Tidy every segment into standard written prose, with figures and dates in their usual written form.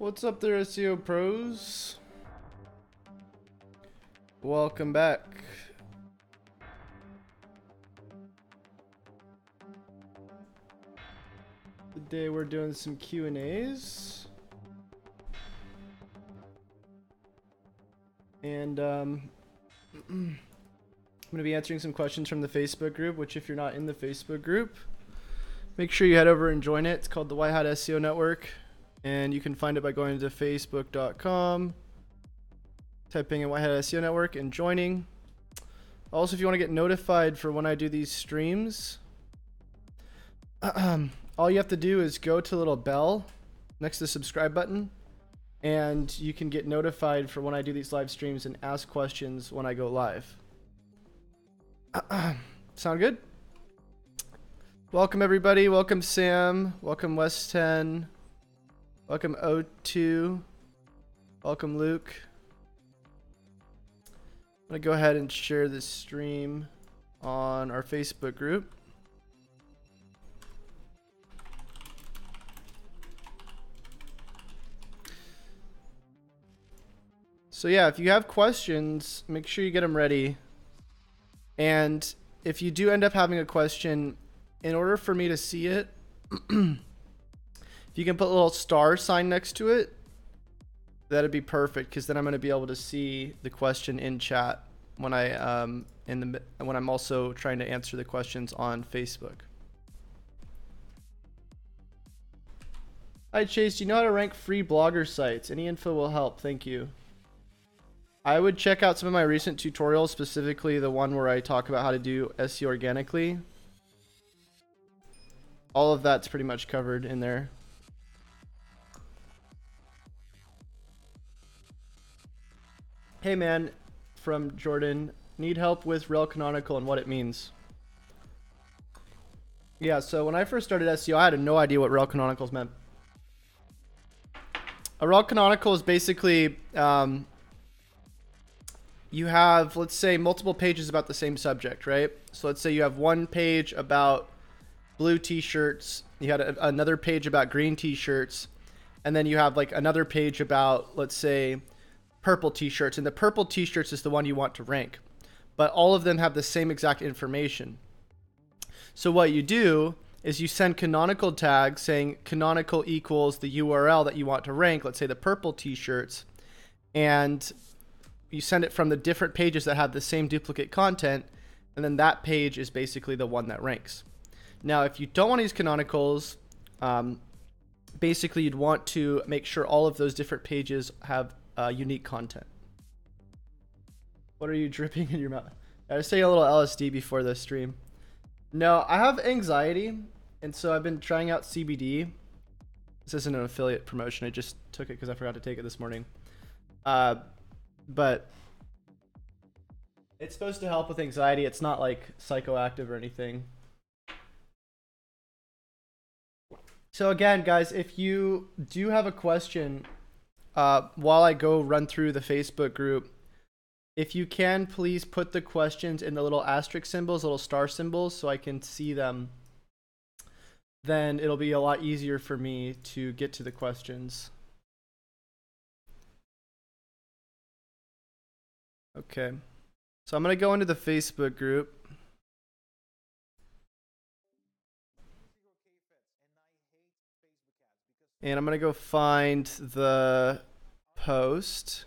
What's up there, SEO pros? Welcome back. Today we're doing some Q&As. And I'm going to be answering some questions from the Facebook group, which if you're not in the Facebook group, make sure you head over and join it. It's called the White Hat SEO Network. And you can find it by going to facebook.com, typing in White Hat SEO Network and joining. Also, if you want to get notified for when I do these streams, all you have to do is go to the little bell next to the subscribe button, and you can get notified for when I do these live streams and ask questions when I go live. Sound good? Welcome everybody. Welcome Sam. Welcome West 10. Welcome O2. Welcome Luke. I'm going to go ahead and share this stream on our Facebook group. So yeah, if you have questions, make sure you get them ready. And if you do end up having a question, in order for me to see it, if you can put a little star sign next to it, that'd be perfect, because then I'm going to be able to see the question in chat when when I'm also trying to answer the questions on Facebook. Hi Chase, do you know how to rank free blogger sites? Any info will help. Thank you. I would check out some of my recent tutorials, specifically the one where I talk about how to do SEO organically. All of that's pretty much covered in there. Hey man, from Jordan, need help with rel canonical and what it means. Yeah, so when I first started SEO, I had no idea what rel canonicals meant. A rel canonical is basically, you have, let's say, multiple pages about the same subject, right? So let's say you have one page about blue t-shirts, you had another page about green t-shirts, and then you have like another page about, let's say, purple t-shirts, and the purple t-shirts is the one you want to rank, but all of them have the same exact information. So what you do is you send canonical tags saying canonical equals the URL that you want to rank, let's say the purple t-shirts, and you send it from the different pages that have the same duplicate content, and then that page is basically the one that ranks. Now if you don't want to use canonicals, basically you'd want to make sure all of those different pages have unique content. What are you dripping in your mouth? I was taking a little LSD before this stream. No, I have anxiety, and so I've been trying out CBD. This isn't an affiliate promotion. I just took it because I forgot to take it this morning. But it's supposed to help with anxiety. It's not like psychoactive or anything. So again, guys, if you do have a question, while I go run through the Facebook group, if you can, please put the questions in the little asterisk symbols, little star symbols, so I can see them. Then it'll be a lot easier for me to get to the questions. Okay, so I'm going to go into the Facebook group. And I'm going to go find the post.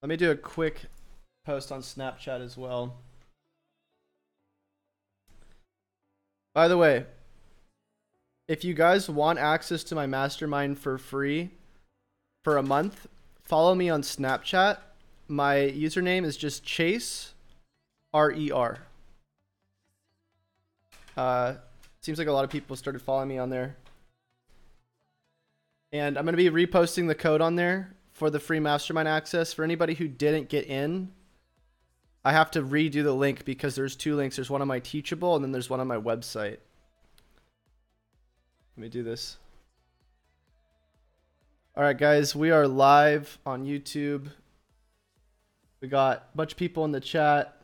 Let me do a quick post on Snapchat as well. By the way, if you guys want access to my mastermind for free for a month, follow me on Snapchat. My username is just Chase, R-E-R. Seems like a lot of people started following me on there. And I'm going to be reposting the code on there for the free mastermind access. For anybody who didn't get in, I have to redo the link because there's two links. There's one on my Teachable and then there's one on my website. Let me do this. All right, guys, we are live on YouTube. We got a bunch of people in the chat.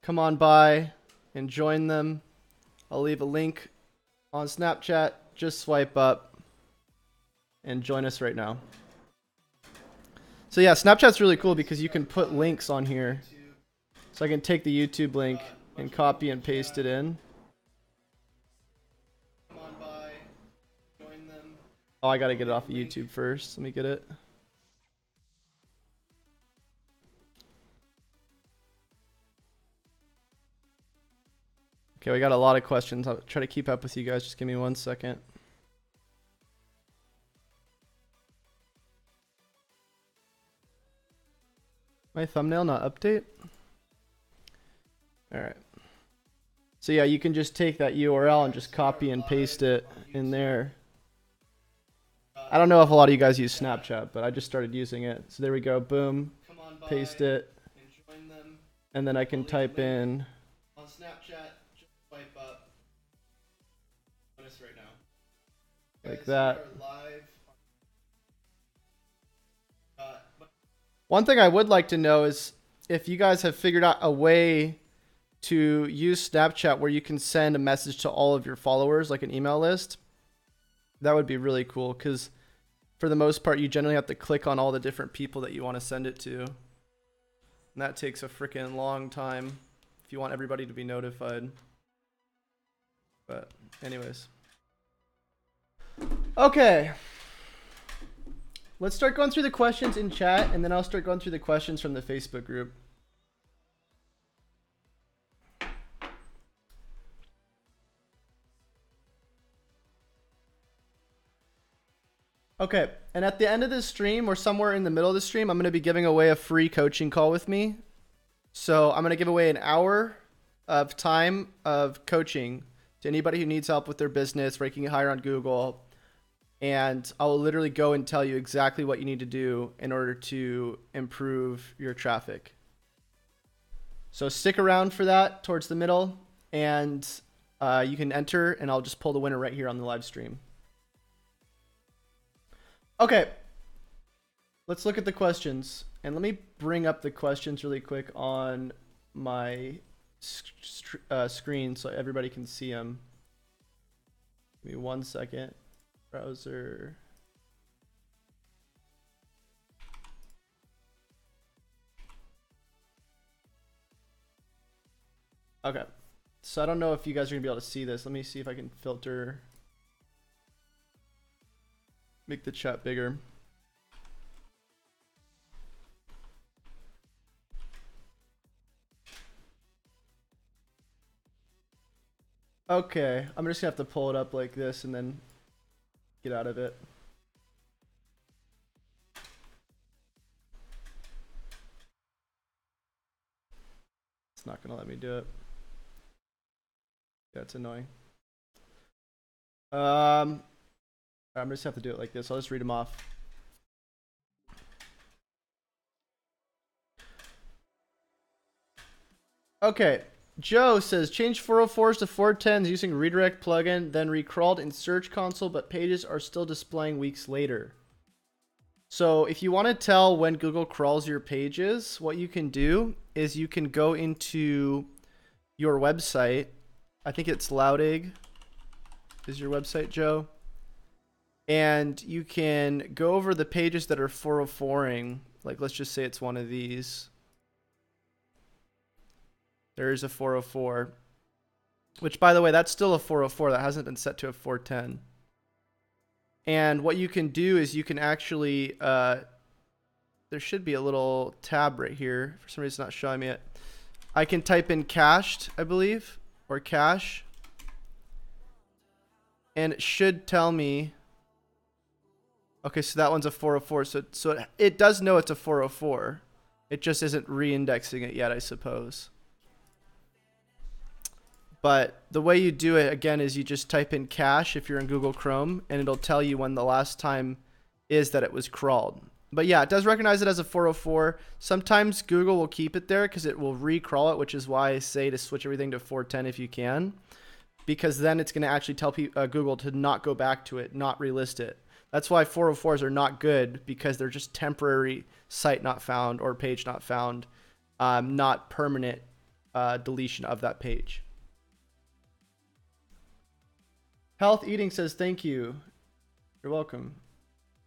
Come on by and join them. I'll leave a link on Snapchat, just swipe up and join us right now. So yeah, Snapchat's really cool because you can put links on here. So I can take the YouTube link and copy and paste it in. Oh, I gotta get it off of YouTube first. Let me get it. Okay, we got a lot of questions. I'll try to keep up with you guys. Just give me 1 second. My thumbnail not update? All right. So yeah, you can just take that URL and just copy and paste it in there. I don't know if a lot of you guys use Snapchat, but I just started using it. So there we go. Boom. Paste it. And then I can type in on Snapchat, just swipe up. Join us right now. Like that. One thing I would like to know is if you guys have figured out a way to use Snapchat where you can send a message to all of your followers, like an email list. That would be really cool because for the most part, you generally have to click on all the different people that you want to send it to. And that takes a freaking long time if you want everybody to be notified. But anyways. Okay. Let's start going through the questions in chat, and then I'll start going through the questions from the Facebook group. Okay, and at the end of this stream, or somewhere in the middle of the stream, I'm going to be giving away a free coaching call with me. So I'm going to give away an hour of time of coaching to anybody who needs help with their business, ranking higher on Google. And I will literally go and tell you exactly what you need to do in order to improve your traffic. So stick around for that towards the middle, and you can enter, and I'll just pull the winner right here on the live stream. Okay, let's look at the questions. And let me bring up the questions really quick on my screen so everybody can see them. Give me 1 second. Browser. Okay, so I don't know if you guys are gonna be able to see this. Let me see if I can filter, make the chat bigger. Okay, I'm just gonna have to pull it up like this and then get out of it. It's not gonna let me do it. Yeah, it's annoying. I'm just have to do it like this. I'll just read them off. Okay. Joe says, change 404s to 410s using redirect plugin, then recrawled in Search Console, but pages are still displaying weeks later. So if you want to tell when Google crawls your pages, what you can do is you can go into your website. I think it's Loudig is your website, Joe. And you can go over the pages that are 404ing. Like, let's just say it's one of these. There's a 404, which, by the way, that's still a 404. That hasn't been set to a 410. And what you can do is you can actually, there should be a little tab right here. For some reason, it's not showing me it. I can type in cached, I believe, or cache. And it should tell me, okay, so that one's a 404. So it does know it's a 404. It just isn't re-indexing it yet, I suppose. But the way you do it, again, is you just type in cache if you're in Google Chrome, and it'll tell you when the last time is that it was crawled. But yeah, it does recognize it as a 404. Sometimes Google will keep it there because it will re-crawl it, which is why I say to switch everything to 410 if you can. Because then it's going to actually tell Google to not go back to it, not relist it. That's why 404s are not good, because they're just temporary site not found or page not found, not permanent deletion of that page. Health Eating says, thank you. You're welcome.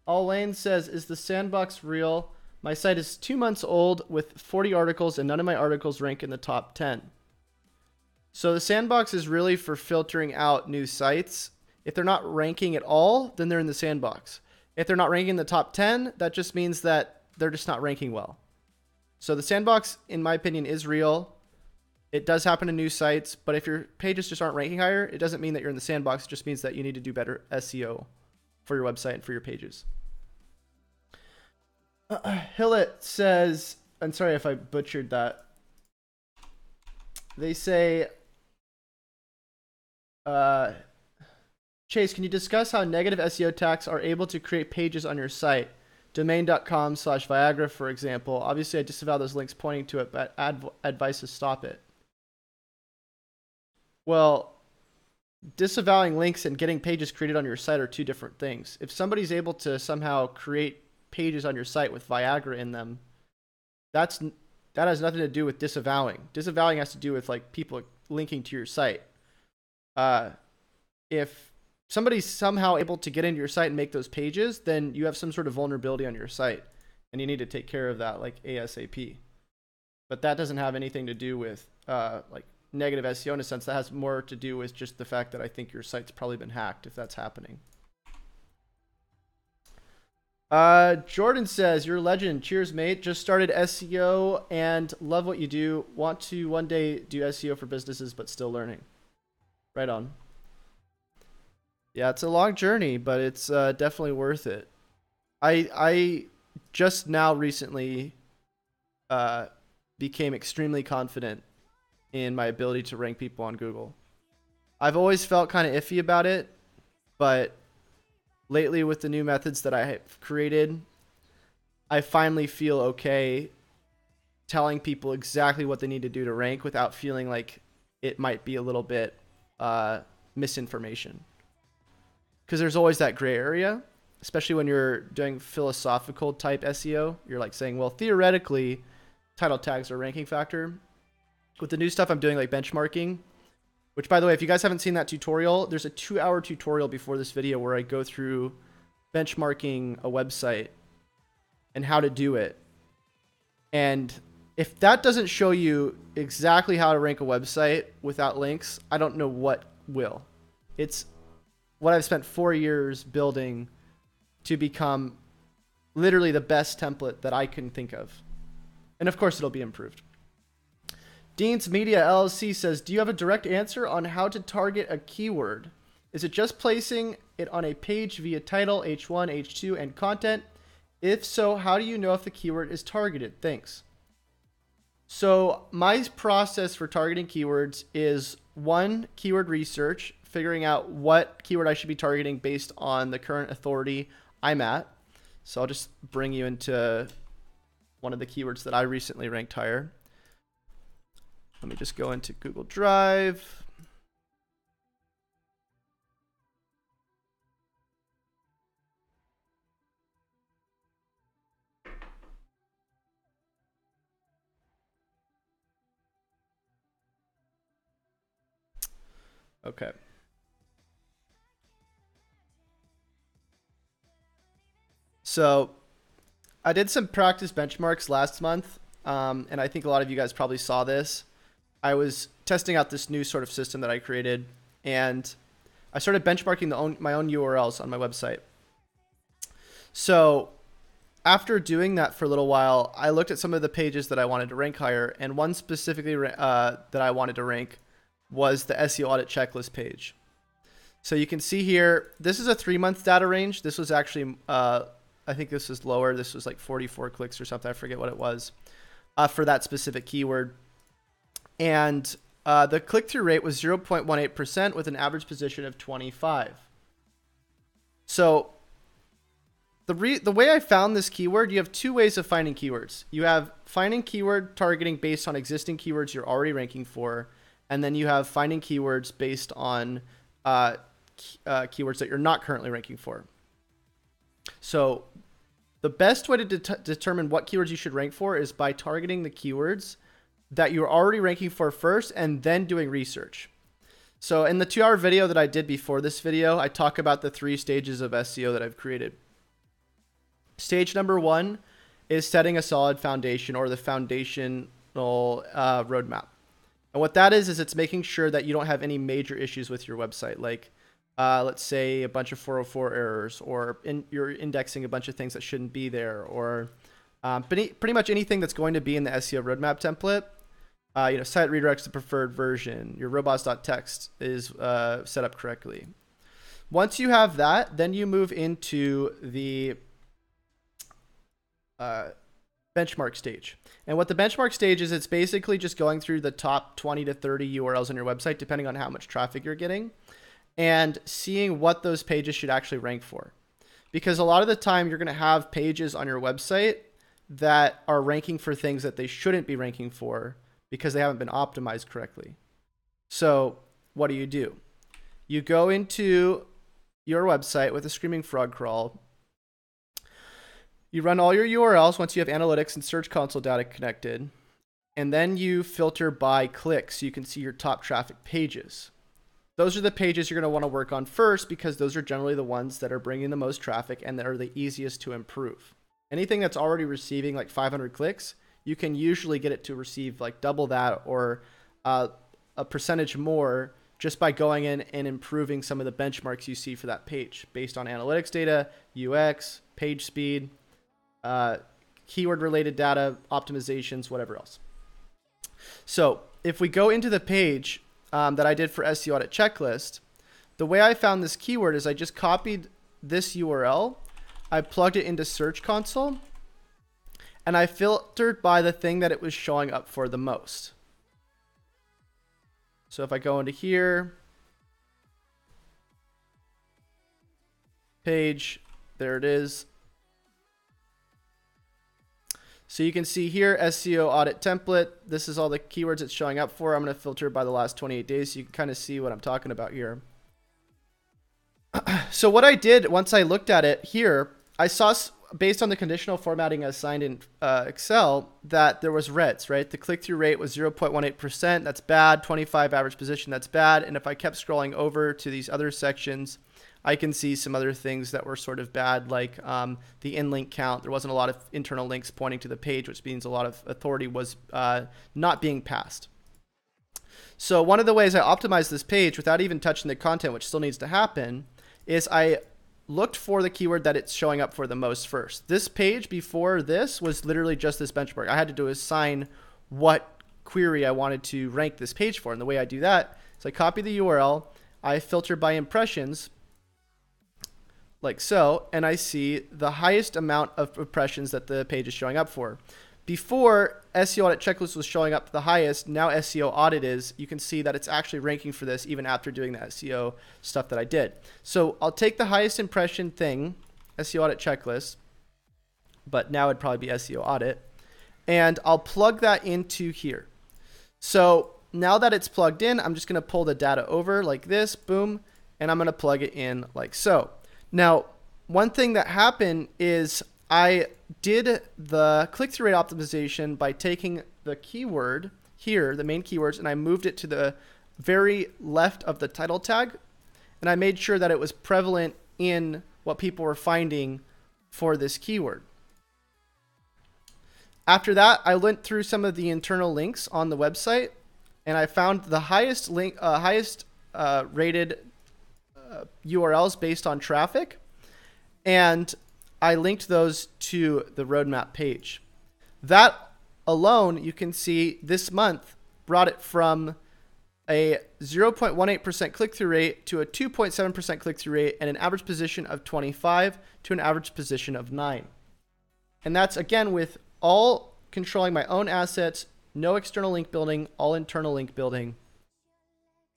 All Lane says, is the sandbox real? My site is 2 months old with 40 articles and none of my articles rank in the top 10. So the sandbox is really for filtering out new sites. If they're not ranking at all, then they're in the sandbox. If they're not ranking in the top 10, that just means that they're just not ranking well. So the sandbox, in my opinion, is real. It does happen to new sites, but if your pages just aren't ranking higher, it doesn't mean that you're in the sandbox. It just means that you need to do better SEO for your website and for your pages. Hillet says, I'm sorry if I butchered that. They say, Chase, can you discuss how negative SEO attacks are able to create pages on your site? Domain.com/Viagra, for example. Obviously, I disavow those links pointing to it, but advice to stop it. Well, disavowing links and getting pages created on your site are two different things. If somebody's able to somehow create pages on your site with Viagra in them, that has nothing to do with disavowing. Disavowing has to do with like people linking to your site. If somebody's somehow able to get into your site and make those pages, then you have some sort of vulnerability on your site and you need to take care of that like ASAP. But that doesn't have anything to do with like negative SEO in a sense. That has more to do with just the fact that I think your site's probably been hacked if that's happening. Jordan says, you're a legend. Cheers, mate. Just started SEO and love what you do. Want to one day do SEO for businesses, but still learning. Right on. Yeah, it's a long journey, but it's definitely worth it. I just now recently became extremely confident in my ability to rank people on Google. I've always felt kind of iffy about it, but lately with the new methods that I have created, I finally feel okay telling people exactly what they need to do to rank without feeling like it might be a little bit misinformation. Because there's always that gray area, especially when you're doing philosophical type SEO. You're like saying, well, theoretically, title tags are a ranking factor. With the new stuff I'm doing, like benchmarking, which, by the way, if you guys haven't seen that tutorial, there's a 2-hour tutorial before this video where I go through benchmarking a website and how to do it. And if that doesn't show you exactly how to rank a website without links, I don't know what will. It's what I've spent 4 years building to become literally the best template that I can think of. And of course, it'll be improved. Dean's Media LLC says, do you have a direct answer on how to target a keyword? Is it just placing it on a page via title, H1, H2, and content? If so, how do you know if the keyword is targeted? Thanks. So my process for targeting keywords is 1, keyword research, figuring out what keyword I should be targeting based on the current authority I'm at. So I'll just bring you into one of the keywords that I recently ranked higher. Let me just go into Google Drive. Okay. So I did some practice benchmarks last month, and I think a lot of you guys probably saw this. I was testing out this new sort of system that I created, and I started benchmarking my own URLs on my website. So after doing that for a little while, I looked at some of the pages that I wanted to rank higher, and one specifically that I wanted to rank was the SEO audit checklist page. So you can see here, this is a 3-month data range. This was actually, I think this was lower. This was like 44 clicks or something. I forget what it was for that specific keyword. And the click-through rate was 0.18% with an average position of 25. So the way I found this keyword, you have 2 ways of finding keywords. You have finding keyword targeting based on existing keywords you're already ranking for, and then you have finding keywords based on keywords that you're not currently ranking for. So the best way to determine what keywords you should rank for is by targeting the keywords that you're already ranking for first and then doing research. So in the 2-hour video that I did before this video, I talk about the 3 stages of SEO that I've created. Stage number 1 is setting a solid foundation, or the foundational roadmap. And what that is it's making sure that you don't have any major issues with your website. Like, let's say a bunch of 404 errors, or you're indexing a bunch of things that shouldn't be there, or pretty much anything that's going to be in the SEO roadmap template. Site redirects to preferred version. Your robots.txt is set up correctly. Once you have that, then you move into the benchmark stage. And what the benchmark stage is, it's basically just going through the top 20 to 30 URLs on your website, depending on how much traffic you're getting, and seeing what those pages should actually rank for. Because a lot of the time you're going to have pages on your website that are ranking for things that they shouldn't be ranking for because they haven't been optimized correctly. So what do? You go into your website with a Screaming Frog crawl. You run all your URLs once you have analytics and Search Console data connected. And then you filter by click so you can see your top traffic pages. Those are the pages you're going to want to work on first, because those are generally the ones that are bringing the most traffic and that are the easiest to improve. Anything that's already receiving like 500 clicks, you can usually get it to receive like double that, or a percentage more, just by going in and improving some of the benchmarks you see for that page based on analytics data, UX, page speed, keyword related data, optimizations, whatever else. So if we go into the page that I did for SEO audit checklist, the way I found this keyword is I just copied this URL, I plugged it into Search Console, and I filtered by the thing that it was showing up for the most. So if I go into here, page, there it is. So you can see here, SEO audit template. This is all the keywords it's showing up for. I'm going to filter by the last 28 days so you can kind of see what I'm talking about here. So what I did once I looked at it here, I saw, based on the conditional formatting assigned in Excel, that there was reds, right? The click-through rate was 0.18%. That's bad. 25 average position. That's bad. And if I kept scrolling over to these other sections, I can see some other things that were sort of bad, like the in-link count. There wasn't a lot of internal links pointing to the page, which means a lot of authority was not being passed. So one of the ways I optimized this page without even touching the content, which still needs to happen, is I looked for the keyword that it's showing up for the most first. This page before this was literally just this benchmark. I had to assign what query I wanted to rank this page for. And the way I do that is I copy the URL, I filter by impressions, like so, and I see the highest amount of impressions that the page is showing up for. Before SEO audit checklist was showing up the highest, now SEO audit is, you can see that it's actually ranking for this even after doing the SEO stuff that I did. So I'll take the highest impression thing, SEO audit checklist, but now it'd probably be SEO audit, and I'll plug that into here. So now that it's plugged in, I'm just going to pull the data over like this, boom, and I'm going to plug it in like so. Now, one thing that happened is I did the click-through rate optimization by taking the keyword here, the main keywords, and I moved it to the very left of the title tag, and I made sure that it was prevalent in what people were finding for this keyword. After that, I went through some of the internal links on the website, and I found the highest rated URLs based on traffic, and I linked those to the roadmap page. That alone, you can see this month brought it from a 0.18% click-through rate to a 2.7% click-through rate and an average position of 25 to an average position of 9. And that's, again, with all controlling my own assets, no external link building, all internal link building,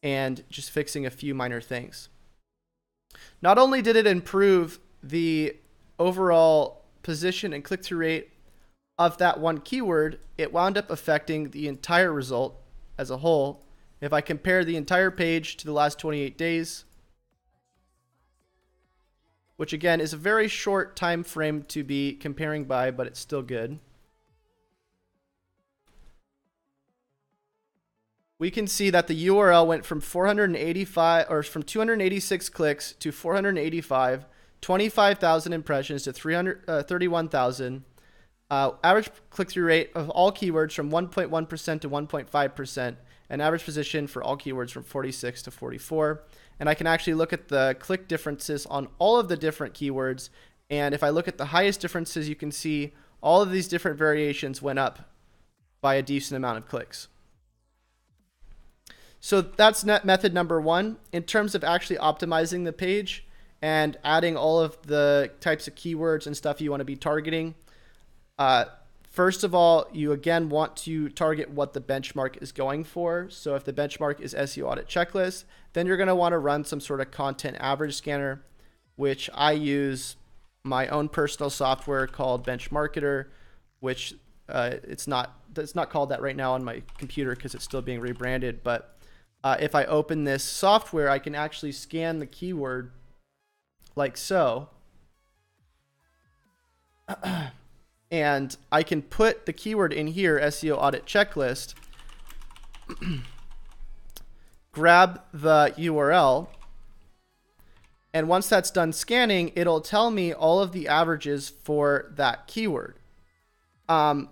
and just fixing a few minor things. Not only did it improve the overall position and click-through rate of that one keyword, it wound up affecting the entire result as a whole. If I compare the entire page to the last 28 days, which again is a very short time frame to be comparing by, but it's still good. we can see that the URL went from 485 or from 286 clicks to 485, 25,000 impressions to 331,000. Average click-through rate of all keywords from 1.1% to 1.5%, and average position for all keywords from 46 to 44. And I can actually look at the click differences on all of the different keywords. And if I look at the highest differences, you can see all of these different variations went up by a decent amount of clicks. So that's method number one. In terms of actually optimizing the page and adding all of the types of keywords and stuff you want to be targeting, first of all, you again want to target what the benchmark is going for. So if the benchmark is SEO audit checklist, then you're going to want to run some sort of content average scanner, which I use my own personal software called Benchmarketer, which it's not called that right now on my computer because it's still being rebranded. But if I open this software, I can actually scan the keyword like so. And I can put the keyword in here, SEO audit checklist, grab the URL, and once that's done scanning, it'll tell me all of the averages for that keyword. The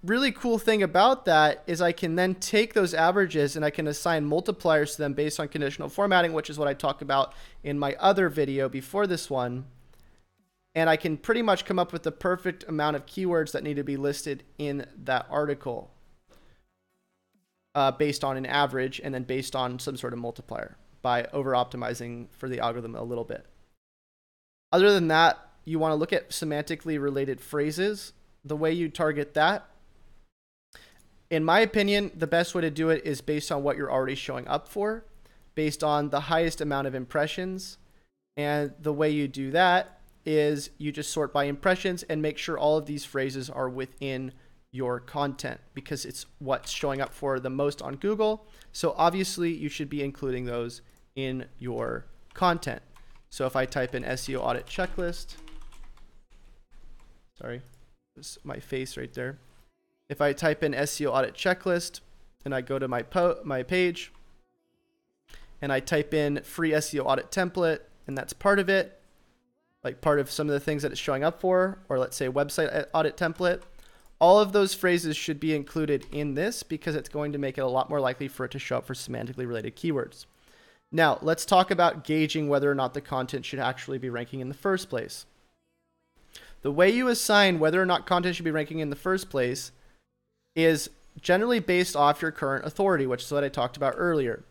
really cool thing about that is I can then take those averages and I can assign multipliers to them based on conditional formatting, which is what I talk about in my other video before this one. And I can pretty much come up with the perfect amount of keywords that need to be listed in that article based on an average and then based on some sort of multiplier by over-optimizing for the algorithm a little bit. Other than that, you want to look at semantically related phrases. The way you target that, in my opinion, the best way to do it is based on what you're already showing up for, based on the highest amount of impressions. And the way you do that is you just sort by impressions and make sure all of these phrases are within your content because it's what's showing up for the most on Google. So obviously you should be including those in your content. So if I type in SEO audit checklist, sorry, this is my face right there. If I type in SEO audit checklist and I go to my page and I type in free SEO audit template, and that's part of it, like part of some of the things that it's showing up for, or let's say website audit template, all of those phrases should be included in this because it's going to make it a lot more likely for it to show up for semantically related keywords. Now, let's talk about gauging whether or not the content should actually be ranking in the first place. The way you assign whether or not content should be ranking in the first place is generally based off your current authority, which is what I talked about earlier.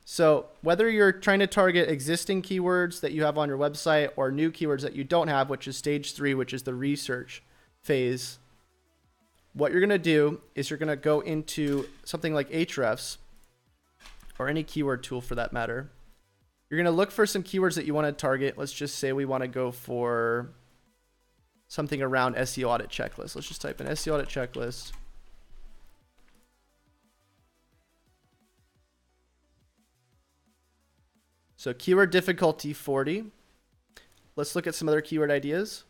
So whether you're trying to target existing keywords that you have on your website or new keywords that you don't have, which is stage 3, which is the research phase, what you're going to do is you're going to go into something like Ahrefs or any keyword tool for that matter. You're going to look for some keywords that you want to target. Let's just say we want to go for something around SEO audit checklist. Let's just type in SEO audit checklist. So keyword difficulty 40. Let's look at some other keyword ideas.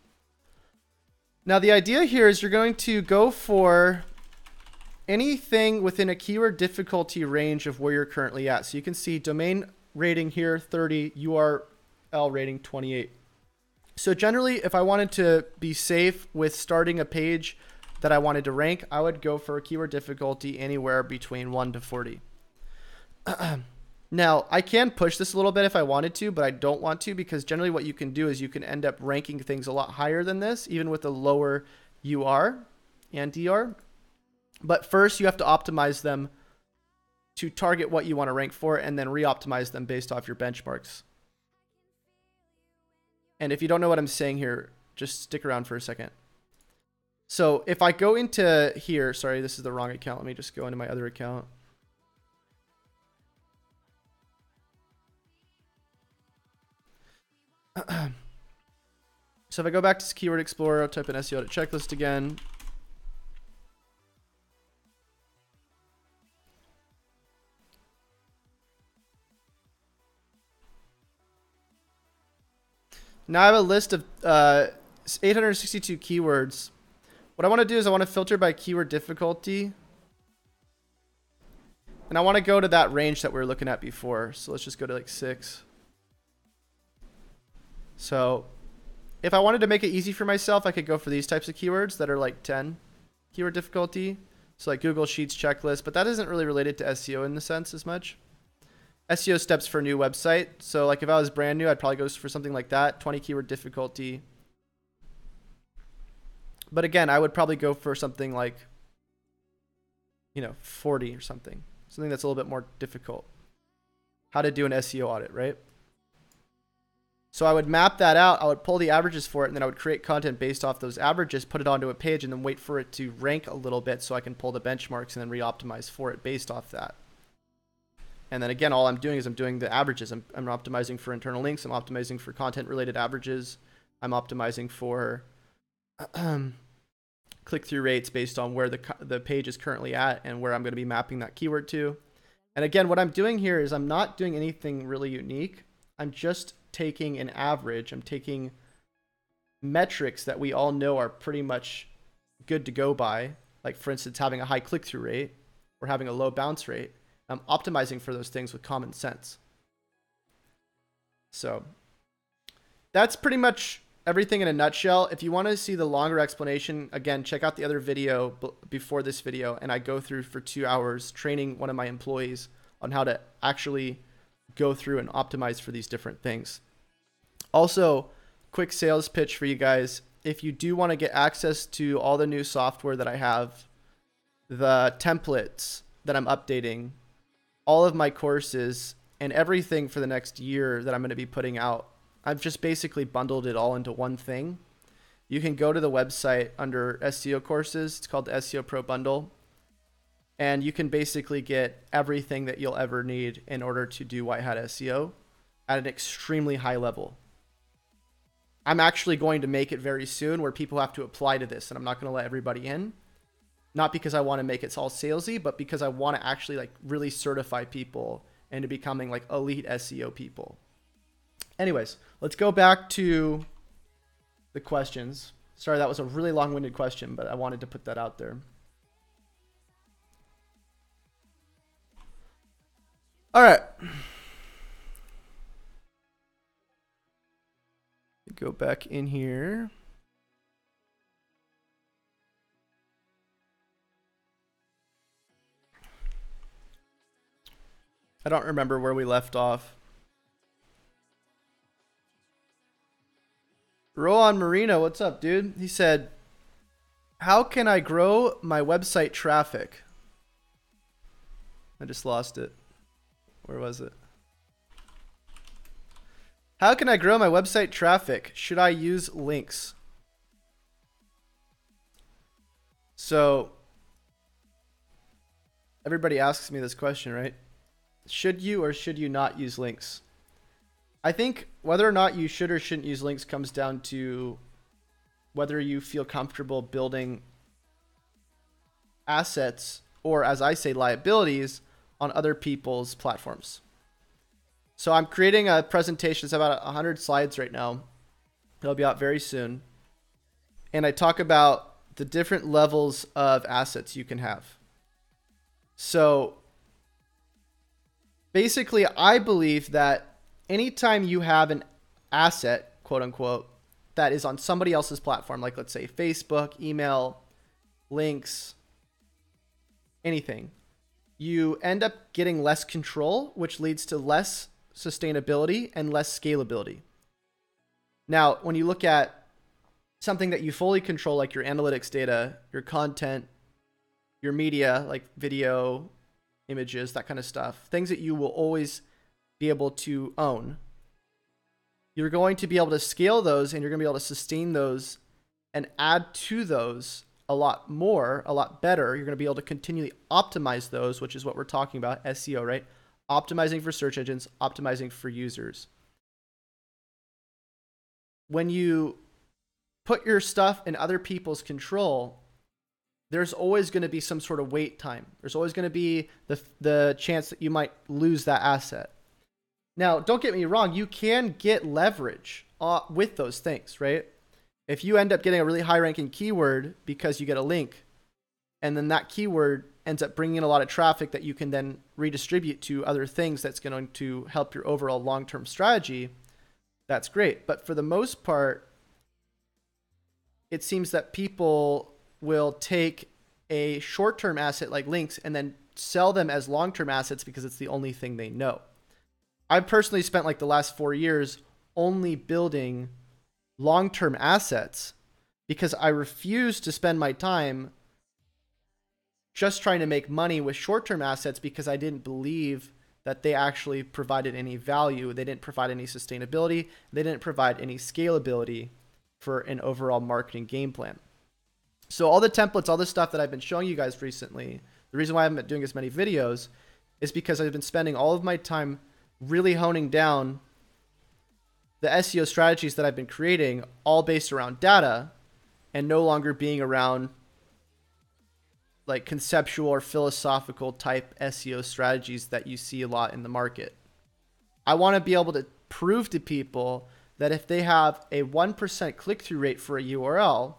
Now the idea here is you're going to go for anything within a keyword difficulty range of where you're currently at. So you can see domain rating here 30, URL rating 28. So generally, if I wanted to be safe with starting a page that I wanted to rank, I would go for a keyword difficulty anywhere between 1 to 40. Now, I can push this a little bit if I wanted to, but I don't want to because generally what you can do is you can end up ranking things a lot higher than this, even with a lower UR and DR. But first, you have to optimize them to target what you want to rank for and then re-optimize them based off your benchmarks. And if you don't know what I'm saying here, just stick around for a second. So if I go into here, sorry, this is the wrong account. Let me just go into my other account. So if I go back to Keyword Explorer, I'll type in SEO audit checklist again. Now I have a list of 862 keywords. What I want to do is I want to filter by keyword difficulty. And I want to go to that range that we were looking at before. So let's just go to like 6. So if I wanted to make it easy for myself, I could go for these types of keywords that are like 10 keyword difficulty. So like Google Sheets checklist, but that isn't really related to SEO in the sense as much. SEO steps for a new website. So like if I was brand new, I'd probably go for something like that, 20 keyword difficulty. But again, I would probably go for something like, 40 or something. Something that's a little bit more difficult. How to do an SEO audit, right? So I would map that out. I would pull the averages for it, and then I would create content based off those averages, put it onto a page, and then wait for it to rank a little bit so I can pull the benchmarks and then re-optimize for it based off that. And then again, all I'm doing is I'm doing the averages. I'm optimizing for internal links. I'm optimizing for content-related averages. I'm optimizing for click-through rates based on where the page is currently at and where I'm going to be mapping that keyword to. And again, what I'm doing here is I'm not doing anything really unique. I'm just taking an average. I'm taking metrics that we all know are pretty much good to go by. Like for instance, having a high click-through rate or having a low bounce rate. I'm optimizing for those things with common sense. So that's pretty much everything in a nutshell. If you want to see the longer explanation, again, check out the other video before this video. And I go through for 2 hours training one of my employees on how to actually go through and optimize for these different things. Also, quick sales pitch for you guys. If you do want to get access to all the new software that I have, the templates that I'm updating, all of my courses, and everything for the next year that I'm going to be putting out, I've just basically bundled it all into one thing. You can go to the website under SEO courses. It's called the SEO Pro Bundle. And you can basically get everything that you'll ever need in order to do white hat SEO at an extremely high level. I'm actually going to make it very soon where people have to apply to this, and I'm not going to let everybody in. Not because I want to make it all salesy, but because I want to actually like really certify people into becoming like elite SEO people. Anyways, let's go back to the questions. Sorry, that was a really long-winded question, but I wanted to put that out there. All right. Go back in here. I don't remember where we left off. Rowan Marino, what's up, dude? He said, how can I grow my website traffic? I just lost it. Where was it? How can I grow my website traffic? Should I use links? So everybody asks me this question, right? Should you or should you not use links? I think whether or not you should or shouldn't use links comes down to whether you feel comfortable building assets, or as I say, liabilities on other people's platforms. So I'm creating a presentation. It's about 100 slides right now. It'll be out very soon. And I talk about the different levels of assets you can have. So basically, I believe that anytime you have an asset, quote unquote, that is on somebody else's platform, like let's say Facebook, email, links, anything, you end up getting less control, which leads to less sustainability and less scalability. Now, when you look at something that you fully control, like your analytics data, your content, your media, like video, images, that kind of stuff, things that you will always be able to own, you're going to be able to scale those, and you're going to be able to sustain those and add to those a lot more, a lot better. You're going to be able to continually optimize those, which is what we're talking about, SEO, right? Optimizing for search engines, optimizing for users. When you put your stuff in other people's control, there's always going to be some sort of wait time. There's always going to be the chance that you might lose that asset. Now, don't get me wrong, you can get leverage with those things, right? If you end up getting a really high ranking keyword because you get a link, and then that keyword ends up bringing in a lot of traffic that you can then redistribute to other things that's going to help your overall long-term strategy, that's great. But for the most part, it seems that people will take a short-term asset like links and then sell them as long-term assets because it's the only thing they know. I've personally spent like the last 4 years only building long-term assets because I refuse to spend my time just trying to make money with short-term assets because I didn't believe that they actually provided any value. They didn't provide any sustainability. They didn't provide any scalability for an overall marketing game plan. So all the templates, all the stuff that I've been showing you guys recently, the reason why I haven't been doing as many videos is because I've been spending all of my time really honing down the SEO strategies that I've been creating, all based around data and no longer being around like conceptual or philosophical type SEO strategies that you see a lot in the market. I want to be able to prove to people that if they have a 1% click-through rate for a URL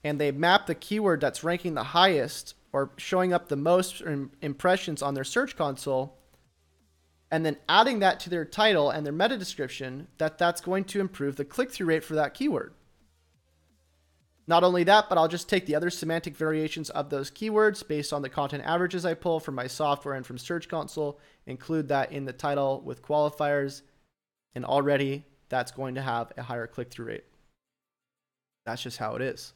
and they map the keyword that's ranking the highest or showing up the most impressions on their search console, and then adding that to their title and their meta description, that's going to improve the click-through rate for that keyword. Not only that, but I'll just take the other semantic variations of those keywords based on the content averages I pull from my software and from Search Console, include that in the title with qualifiers, and already that's going to have a higher click-through rate. That's just how it is.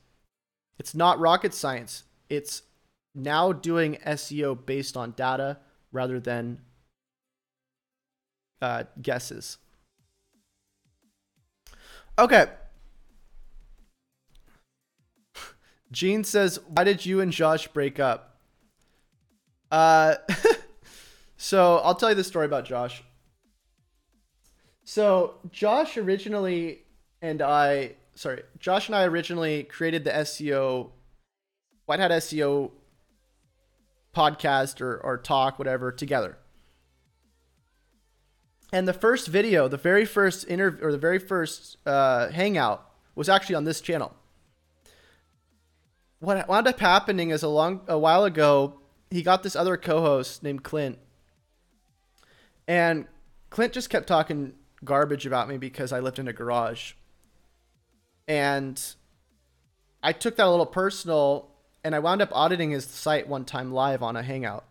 It's not rocket science. It's now doing SEO based on data rather than guesses. Okay. Gene says, why did you and Josh break up? So I'll tell you the story about Josh. So Josh and I originally created the SEO, White Hat SEO podcast or talk, whatever, together. And the first video, the very first interview or the very first hangout was actually on this channel. What wound up happening is a while ago, he got this other co-host named Clint. And Clint just kept talking garbage about me because I lived in a garage. And I took that a little personal, and I wound up auditing his site one time live on a hangout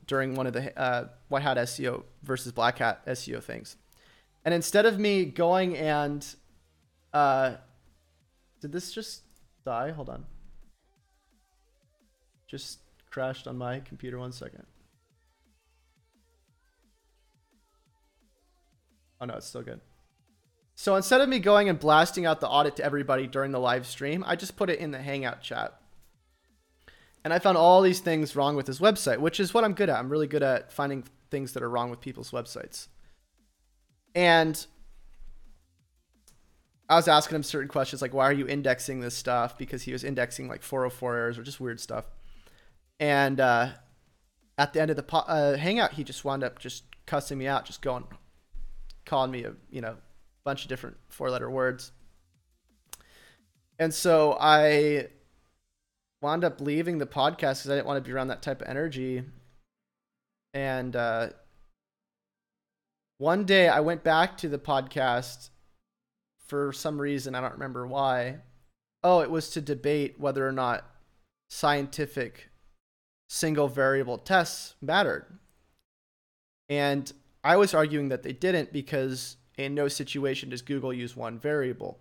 during one of the White Hat SEO versus Black Hat SEO things. And instead of me going and did this just die? Hold on. Just crashed on my computer. 1 second. Oh no, it's still good. So instead of me going and blasting out the audit to everybody during the live stream, I just put it in the Hangout chat. And I found all these things wrong with his website, which is what I'm good at. I'm really good at finding things that are wrong with people's websites. And I was asking him certain questions like, why are you indexing this stuff? Because he was indexing like 404 errors or just weird stuff. And at the end of the Hangout, he just wound up just cussing me out, just calling me a bunch of different 4-letter words. And so I wound up leaving the podcast because I didn't want to be around that type of energy. And one day I went back to the podcast for some reason. I don't remember why. Oh, it was to debate whether or not scientific single variable tests mattered. And I was arguing that they didn't because in no situation does Google use one variable.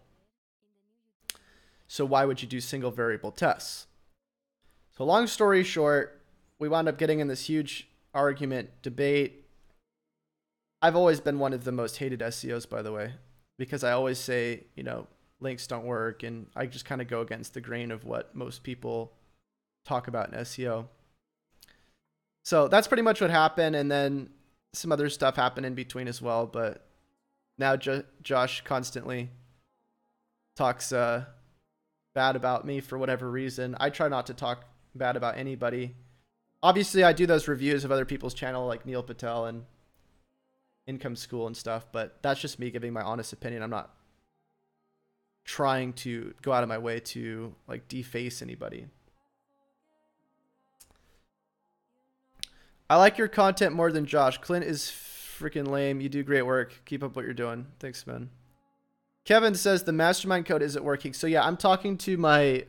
So why would you do single variable tests? So long story short, we wound up getting in this huge argument, debate. I've always been one of the most hated SEOs, by the way, because I always say, links don't work. And I just kind of go against the grain of what most people talk about in SEO. So that's pretty much what happened. And then some other stuff happened in between as well. But now Josh constantly talks bad about me for whatever reason. I try not to talk bad about anybody. Obviously, I do those reviews of other people's channel like Neil Patel and Income School and stuff. But that's just me giving my honest opinion. I'm not trying to go out of my way to like deface anybody. I like your content more than Josh. Clint is freaking lame. You do great work. Keep up what you're doing. Thanks, man. Kevin says the mastermind code isn't working. So yeah, I'm talking to my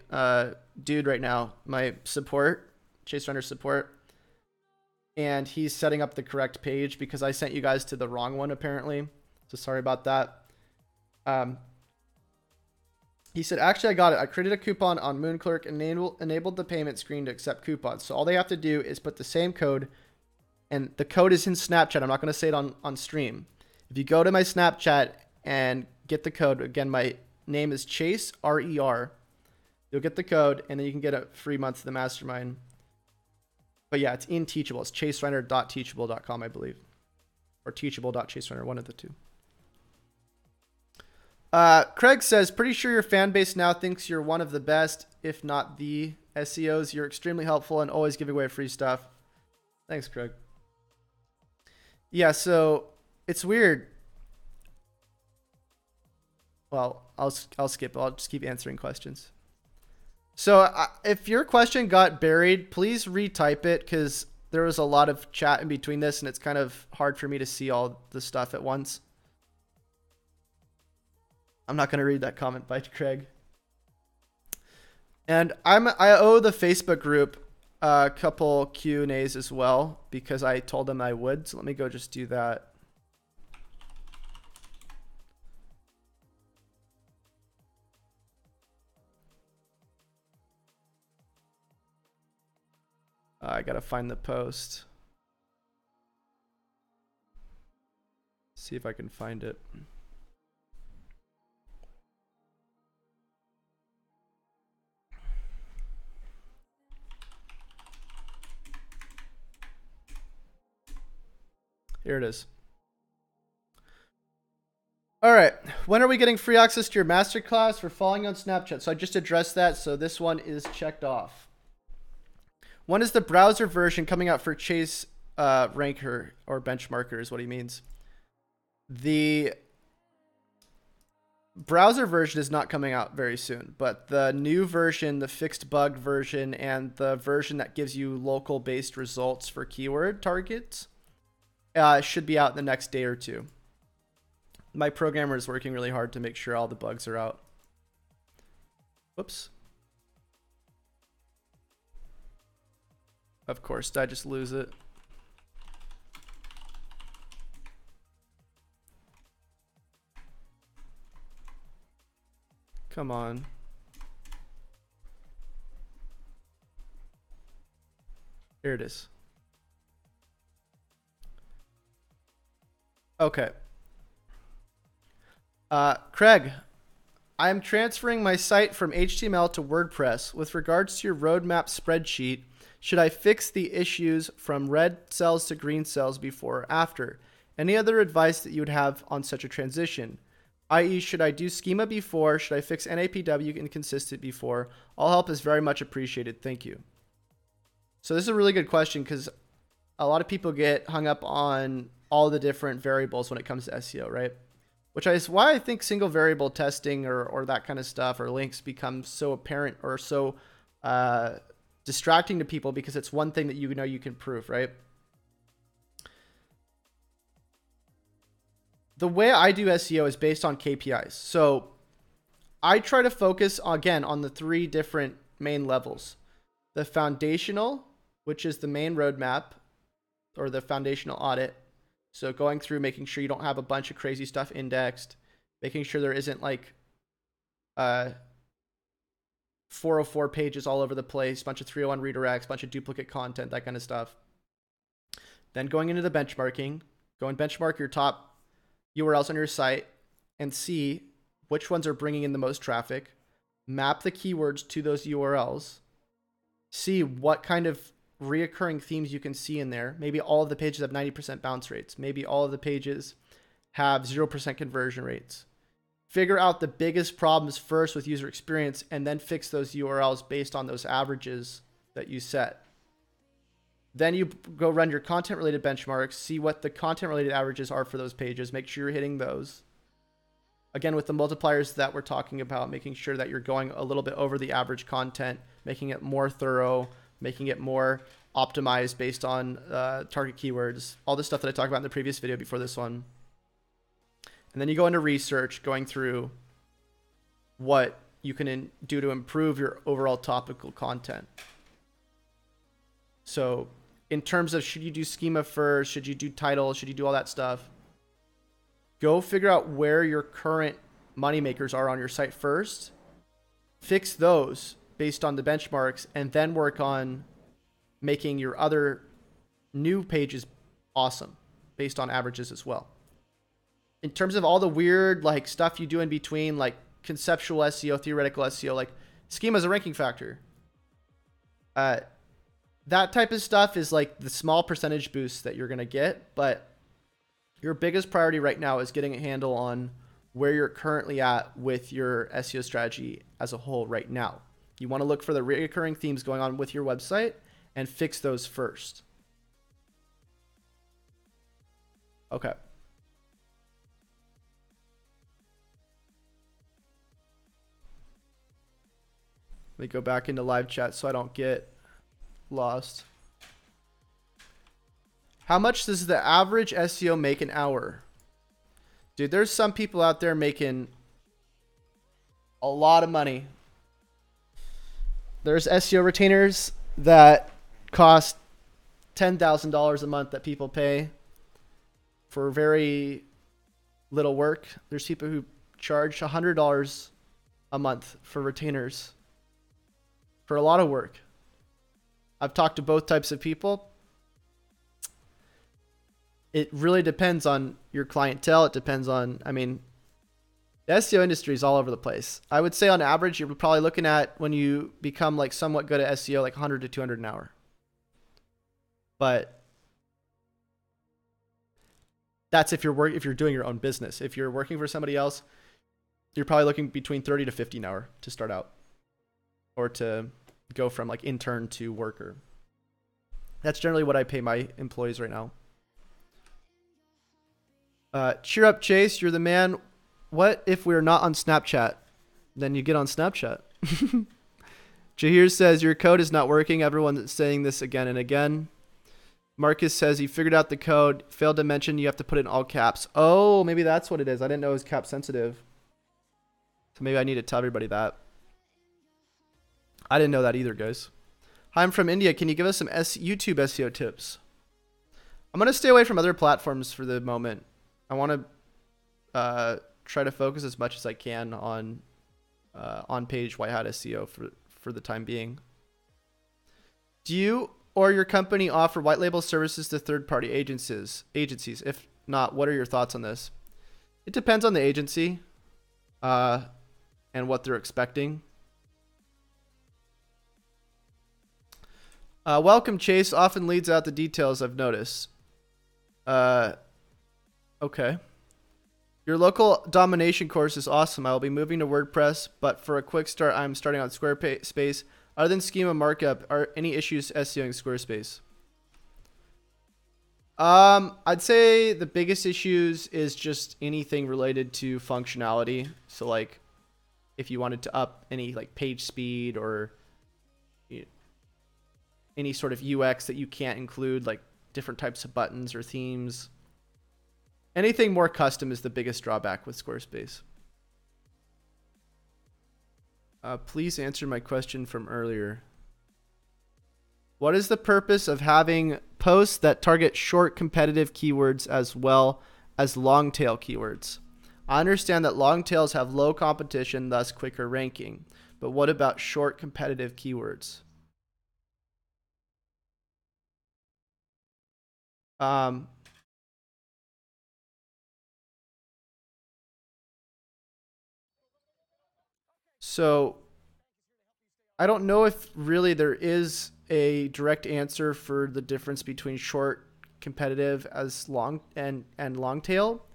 dude right now, my support, Chase Runner support. And he's setting up the correct page because I sent you guys to the wrong one apparently. So sorry about that. He said, actually, I got it. I created a coupon on MoonClerk and enabled the payment screen to accept coupons. So all they have to do is put the same code, and the code is in Snapchat. I'm not going to say it on stream. If you go to my Snapchat and get the code, again, my name is Chase, R-E-R. You'll get the code, and then you can get a free month of the mastermind. But yeah, it's in Teachable. It's chaserunner.teachable.com, I believe. Or teachable.chaserunner, one of the two. Craig says, pretty sure your fan base now thinks you're one of the best, if not the SEOs. You're extremely helpful and always giving away free stuff. Thanks, Craig. Yeah, so it's weird. Well, I'll skip. I'll just keep answering questions. So if your question got buried, please retype it because there was a lot of chat in between this and it's kind of hard for me to see all the stuff at once. I'm not going to read that comment by Craig. And I owe the Facebook group a couple Q&As as well because I told them I would. So let me go just do that. I got to find the post. See if I can find it. Here it is. All right. When are we getting free access to your masterclass for following on Snapchat? So I just addressed that. So this one is checked off. When is the browser version coming out for Chase Ranker or Benchmarker is what he means. The browser version is not coming out very soon, but the new version, the fixed bug version, and the version that gives you local based results for keyword targets should be out in the next day or two. My programmer is working really hard to make sure all the bugs are out. Whoops. Of course, did I just lose it? Come on. Here it is. Okay. Craig, I am transferring my site from HTML to WordPress. With regards to your roadmap spreadsheet, should I fix the issues from red cells to green cells before or after? Any other advice that you would have on such a transition? I.e., should I do schema before? Should I fix NAPW inconsistent before? All help is very much appreciated. Thank you. So this is a really good question because a lot of people get hung up on all the different variables when it comes to SEO, right? Which is why I think single variable testing or that kind of stuff or links becomes so apparent or so distracting to people because it's one thing that you know you can prove, right? The way I do SEO is based on KPIs. So I try to focus, again, on the three different main levels. The foundational, which is the main roadmap or the foundational audit. So going through, making sure you don't have a bunch of crazy stuff indexed, making sure there isn't like 404 pages all over the place, bunch of 301 redirects, bunch of duplicate content, that kind of stuff. Then going into the benchmarking, go and benchmark your top URLs on your site and see which ones are bringing in the most traffic, map the keywords to those URLs, see what kind of reoccurring themes you can see in there. Maybe all of the pages have 90% bounce rates. Maybe all of the pages have 0% conversion rates. Figure out the biggest problems first with user experience and then fix those URLs based on those averages that you set. Then you go run your content related benchmarks, see what the content related averages are for those pages, make sure you're hitting those. Again, with the multipliers that we're talking about, making sure that you're going a little bit over the average content, making it more thorough, making it more optimized based on target keywords, all the stuff that I talked about in the previous video before this one. And then you go into research, going through what you can do to improve your overall topical content. So in terms of, should you do schema first? Should you do title? Should you do all that stuff? Go figure out where your current moneymakers are on your site first. Fix those based on the benchmarks, and then work on making your other new pages awesome based on averages as well. In terms of all the weird like stuff you do in between, like conceptual SEO, theoretical SEO, like schema is a ranking factor. That type of stuff is like the small percentage boost that you're going to get, but your biggest priority right now is getting a handle on where you're currently at with your SEO strategy as a whole right now. You want to look for the recurring themes going on with your website and fix those first. Okay. Let me go back into live chat so I don't get lost. How much does the average SEO make an hour? Dude, there's some people out there making a lot of money. There's SEO retainers that cost $10,000 a month that people pay for very little work. There's people who charge $100 a month for retainers for a lot of work. I've talked to both types of people. It really depends on your clientele. It depends on, I mean, the SEO industry is all over the place. I would say on average, you're probably looking at, when you become like somewhat good at SEO, like 100 to 200 an hour. But that's if you're doing your own business. If you're working for somebody else, you're probably looking between 30 to 50 an hour to start out, or to go from like intern to worker. That's generally what I pay my employees right now. Cheer up, Chase. You're the man. What if we're not on Snapchat? Then you get on Snapchat. Jahir says your code is not working. Everyone's saying this again and again. Marcus says he figured out the code. Failed to mention you have to put it in all caps. Oh, maybe that's what it is. I didn't know it was cap sensitive. So maybe I need to tell everybody that. I didn't know that either, guys. Hi, I'm from India. Can you give us some YouTube SEO tips? I'm going to stay away from other platforms for the moment. I want to try to focus as much as I can on on-page white hat SEO for the time being. Do you or your company offer white label services to third-party agencies? If not, what are your thoughts on this? It depends on the agency and what they're expecting. Welcome, Chase. Often leads out the details, I've noticed. Okay. Your local domination course is awesome. I will be moving to WordPress, but for a quick start, I'm starting on Squarespace. Other than schema markup, are any issues SEOing Squarespace? I'd say the biggest issues is just anything related to functionality. So like if you wanted to up any like page speed or any sort of UX that you can't include, like different types of buttons or themes. Anything more custom is the biggest drawback with Squarespace. Please answer my question from earlier. What is the purpose of having posts that target short competitive keywords as well as long tail keywords? I understand that long tails have low competition, thus quicker ranking. But what about short competitive keywords? So I don't know if really there is a direct answer for the difference between short competitive as long and long tail.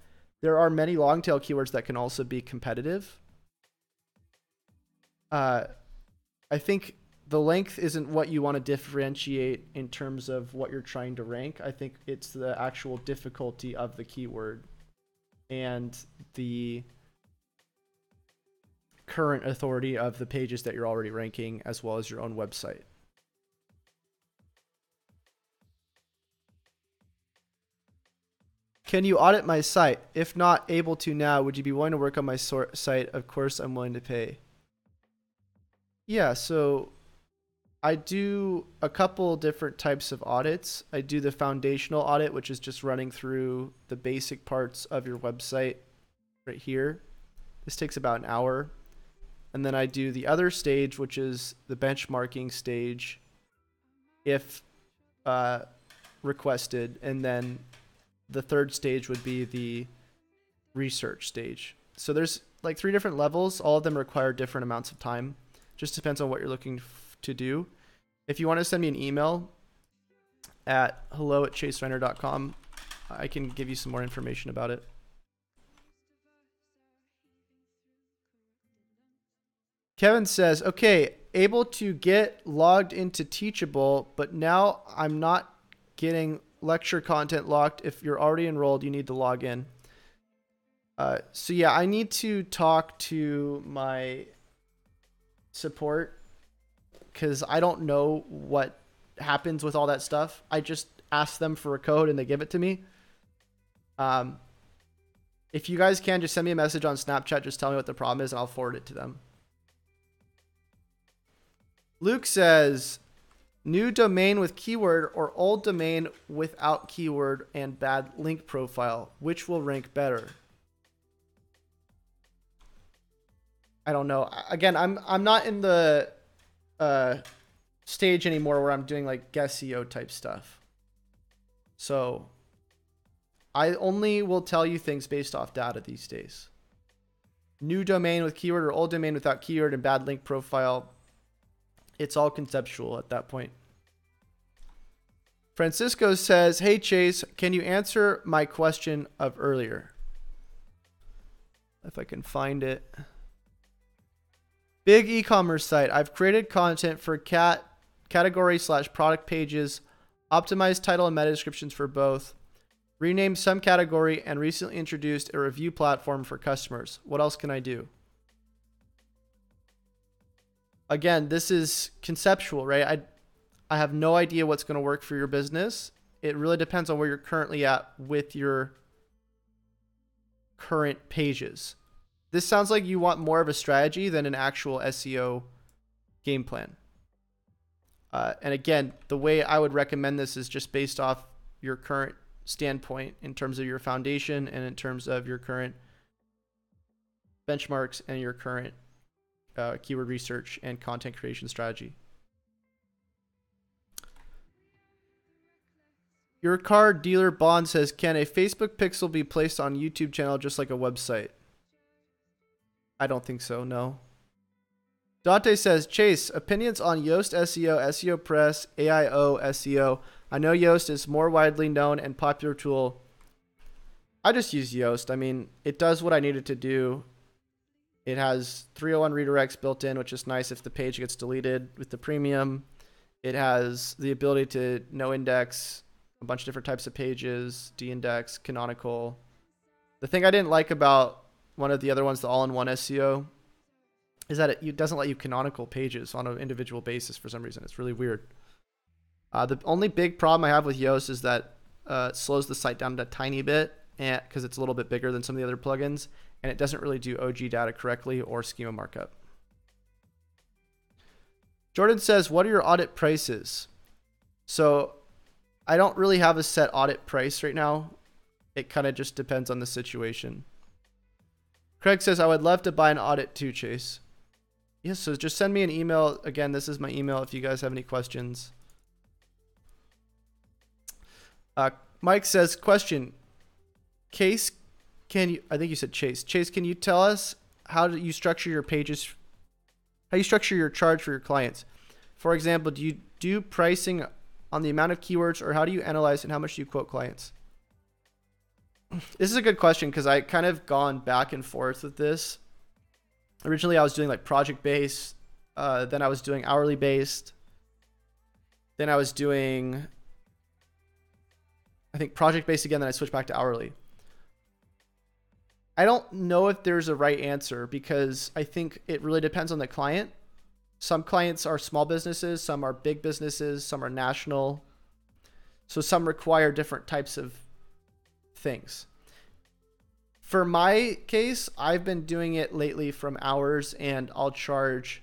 There are many long tail keywords that can also be competitive. I think the length isn't what you want to differentiate in terms of what you're trying to rank. I think it's the actual difficulty of the keyword and the current authority of the pages that you're already ranking, as well as your own website. Can you audit my site? If not able to now, would you be willing to work on my site? Of course, I'm willing to pay. Yeah, so I do a couple different types of audits. I do the foundational audit, which is just running through the basic parts of your website right here. This takes about an hour. And then I do the other stage, which is the benchmarking stage, if requested. And then the third stage would be the research stage. So there's like 3 different levels. All of them require different amounts of time. Just depends on what you're looking to do. If you want to send me an email at hello@chasereiner.com, I can give you some more information about it. Kevin says, okay, able to get logged into Teachable, but now I'm not getting lecture content locked. If you're already enrolled, you need to log in. So yeah, I need to talk to my support because I don't know what happens with all that stuff. I just ask them for a code and they give it to me. If you guys can, just send me a message on Snapchat. Just tell me what the problem is and I'll forward it to them. Luke says, new domain with keyword or old domain without keyword and bad link profile. Which will rank better? I don't know. Again, I'm not in the stage anymore where I'm doing like SEO type stuff. So I only will tell you things based off data these days. New domain with keyword or old domain without keyword and bad link profile. It's all conceptual at that point. Francisco says, hey Chase, can you answer my question of earlier? If I can find it. Big e-commerce site. I've created content for category/product pages, optimized title and meta descriptions for both, renamed some category, and recently introduced a review platform for customers. What else can I do? Again, this is conceptual, right? I have no idea what's going to work for your business. It really depends on where you're currently at with your current pages. This sounds like you want more of a strategy than an actual SEO game plan. And again, the way I would recommend this is just based off your current standpoint in terms of your foundation and in terms of your current benchmarks and your current keyword research and content creation strategy. Your car dealer Bond says, can a Facebook pixel be placed on YouTube channel just like a website? I don't think so, no. Dante says, Chase, opinions on Yoast SEO, SEO Press, AIO SEO. I know Yoast is more widely known and popular tool. I just use Yoast. I mean, it does what I need it to do. It has 301 redirects built in, which is nice if the page gets deleted with the premium. It has the ability to no index a bunch of different types of pages, de-index, canonical. The thing I didn't like about one of the other ones, the all-in-one SEO, is that it doesn't let you canonical pages on an individual basis for some reason. It's really weird. The only big problem I have with Yoast is that it slows the site down a tiny bit because it's a little bit bigger than some of the other plugins, and it doesn't really do OG data correctly or schema markup. Jordan says, what are your audit prices? So I don't really have a set audit price right now. It kind of just depends on the situation. Craig says, I would love to buy an audit too, Chase. Yes, so just send me an email. Again, this is my email if you guys have any questions. Mike says, question. Case, can you, I think you said Chase. Chase, can you tell us how do you structure your pages, how you structure your charge for your clients? For example, do you do pricing on the amount of keywords, or how do you analyze and how much do you quote clients? This is a good question because I kind of gone back and forth with this. Originally, I was doing like project based. Then I was doing hourly based. Then I was doing, I think, project based again. Then I switched back to hourly. I don't know if there's a right answer because I think it really depends on the client. Some clients are small businesses, some are big businesses, some are national. So some require different types of things. For my case, I've been doing it lately from hours, and I'll charge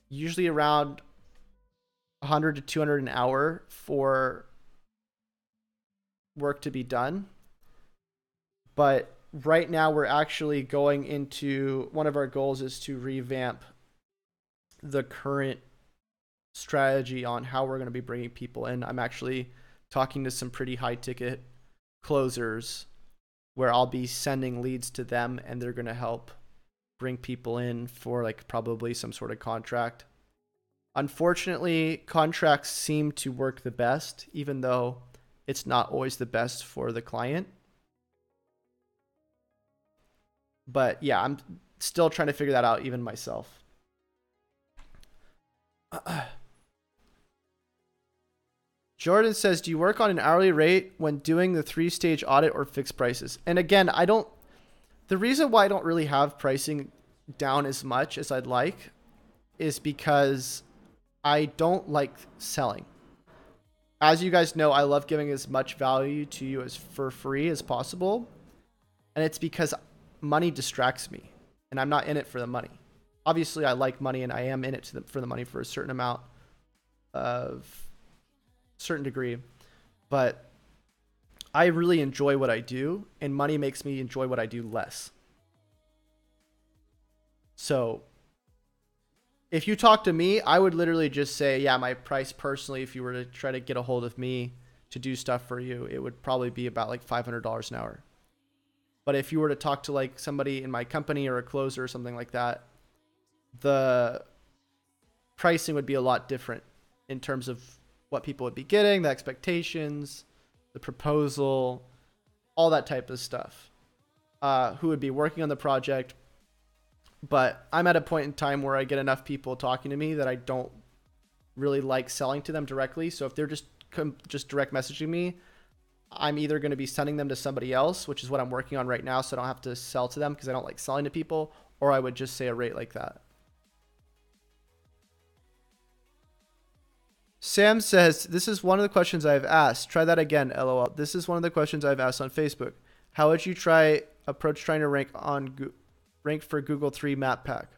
usually around 100 to 200 an hour for work to be done. But right now we're actually going into, one of our goals is to revamp the current strategy on how we're going to be bringing people in. I'm actually talking to some pretty high ticket closers where I'll be sending leads to them, and they're going to help bring people in for like probably some sort of contract. Unfortunately, contracts seem to work the best, even though it's not always the best for the client. But yeah, I'm still trying to figure that out even myself. Jordan says, do you work on an hourly rate when doing the 3-stage audit or fixed prices? And again, the reason why I don't really have pricing down as much as I'd like is because I don't like selling. As you guys know, I love giving as much value to you as for free as possible. And it's because money distracts me, and I'm not in it for the money. Obviously, I like money, and I am in it for the money for a certain amount of certain degree, but I really enjoy what I do, and money makes me enjoy what I do less. So if you talk to me, I would literally just say, yeah, my price personally, if you were to try to get a hold of me to do stuff for you, it would probably be about like $500 an hour. But if you were to talk to like somebody in my company or a closer or something like that, the pricing would be a lot different in terms of what people would be getting, the expectations, the proposal, all that type of stuff, who would be working on the project. But I'm at a point in time where I get enough people talking to me that I don't really like selling to them directly. So if they're just direct messaging me, I'm either going to be sending them to somebody else, which is what I'm working on right now, so I don't have to sell to them because I don't like selling to people, or I would just say a rate like that. Sam says, this is one of the questions I've asked. Try that again, LOL. This is one of the questions I've asked on Facebook. How would you approach trying to rank for Google 3 map pack?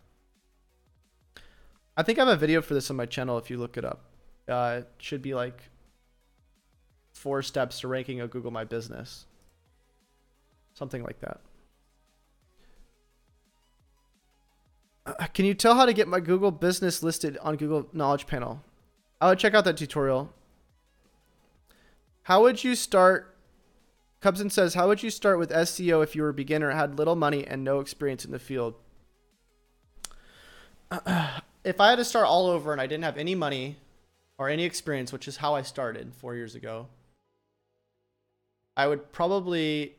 I think I have a video for this on my channel if you look it up. It should be like 4 steps to ranking a Google My Business. Something like that. Can you tell how to get my Google business listed on Google Knowledge Panel? I would check out that tutorial. How would you start? Cubson says, how would you start with SEO if you were a beginner, had little money, and no experience in the field? If I had to start all over and I didn't have any money or any experience, which is how I started 4 years ago, I would probably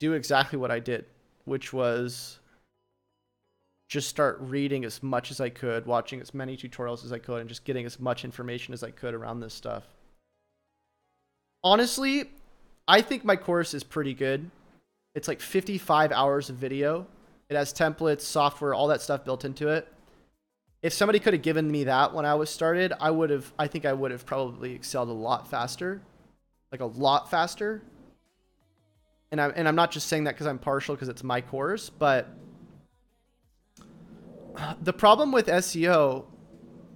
do exactly what I did, which was just start reading as much as I could, watching as many tutorials as I could, and just getting as much information as I could around this stuff. Honestly, I think my course is pretty good. It's like 55 hours of video. It has templates, software, all that stuff built into it. If somebody could have given me that when I was started, I think I would have probably excelled a lot faster. Like a lot faster. And I'm not just saying that because I'm partial because it's my course, but the problem with SEO